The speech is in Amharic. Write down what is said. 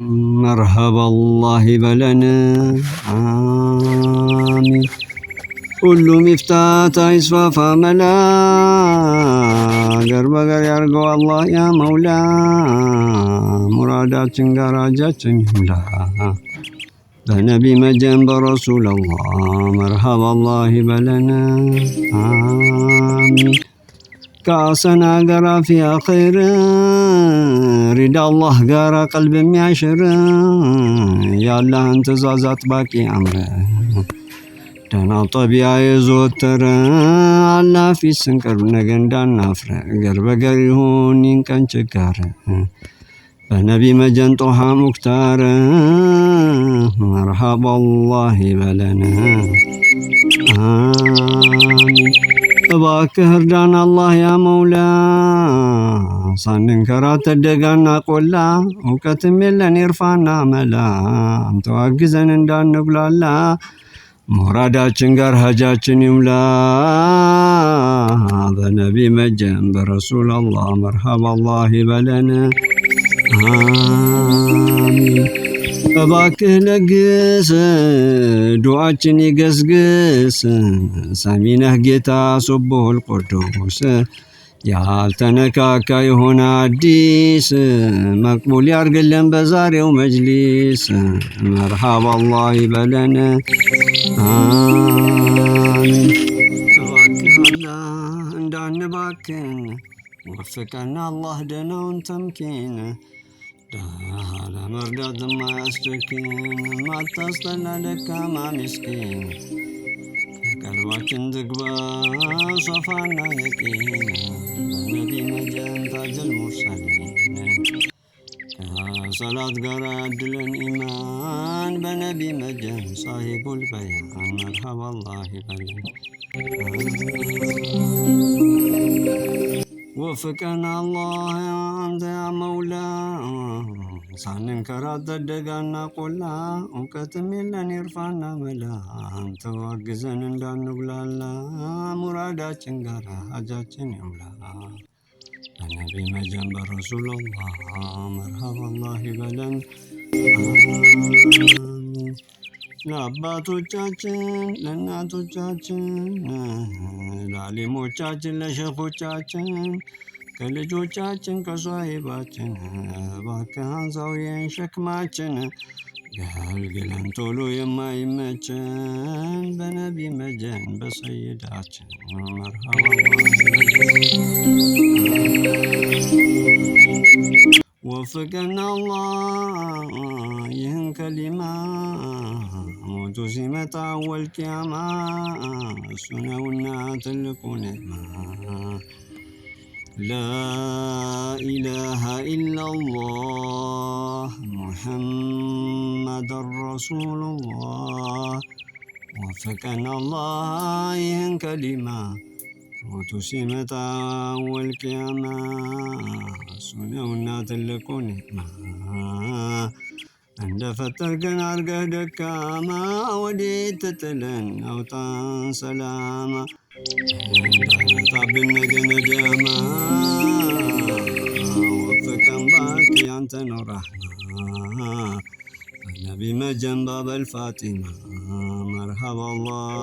مرحبا الله بلنا آمين كل مفتاح يصفى فملا قرب قر يرجو الله يا مولا مرادات غراجات يملا بنبي مجنب رسول الله مرحبا الله بلنا آمين كاسنا قرا في خير رضا الله قرا قلب معشر يا الله انت زازات باقي عمره دنا طبيعة يزوتر الله في سنكر نجندان نافر قرب قريهون ينكن شكار فنبي مجن طه مختار مرحبا الله بلنا آمين እባክህ እርዳን አላህ ያ መውላ ሳንንከራተት ደጋና ቆላ እውቀትም የለን ይርፋና መላ አንተው አግዘን እንዳንጉላላ ሙራዳችን ጋር ሀጃችን ይሙላ በነቢ መጀን በረሱል አላህ መርሐባ አላህ ይበለን አሚን እባክህ ለግስ ዱዓችን ይገስግስ ሰሚነህ ጌታ ሱቡሁል ቁዱስ ያልተነካካ የሆነ አዲስ መቅቡል ያርግልን በዛሬው መጅሊስ መርሐባ አላህ ይበለን አሚን እባክህ አላህ እንዳንባክን ወፍቀን አላህ ደናውን ተምኪን ለመርዳት ማያስቸግን ማታስጠላ ደካማ ምስኪን ከቀልባችን ትግባ ሶፋና የቂን በነቢ መጀን ታጀል ሙርሰሊን ከሰላት ጋር ያድለን ኢማን በነቢ መጀን ሳሂቡል በያን መርሐባ አላህ ይበለን ወፍቀን አላህ አንተ ያ መውላ ሳንንከራተት ደጋና ቆላ እውቀትም የለን ይርፋና መላ አንተው አግዘን እንዳንጉላላ ሙራዳችን ጋር ሀጃችን ይሙላ በነቢ መጀን በረሱሉላህ መርሐባ አላህ ይበለን ለአባቶቻችን ለእናቶቻችን ለአሊሞቻችን ለሸኾቻችን ከልጆቻችን ከሷሂባችን እባክህ አንሳው ይህን ሸክማችን ገልግለን ቶሎ የማይመችን በነቢ መጀን በሰይዳችን መርሐባ ወፍቀን አላህ ይህን ከሊማ ሞቱ ሲመጣ ወልቂያማ እሱ ነውና ትልቁ ኒዕማ لا إله إلا الله محمد رسول الله وفقنا الله ين كلمة وتسمت والقيامة سنونا تلقون عند فترقن عرقه دكاما وديت تتلن أوطان سلاما طاب النجن جاما وفكم باكي أنت رحمة النبي مجن باب الفاطمة مرحبا الله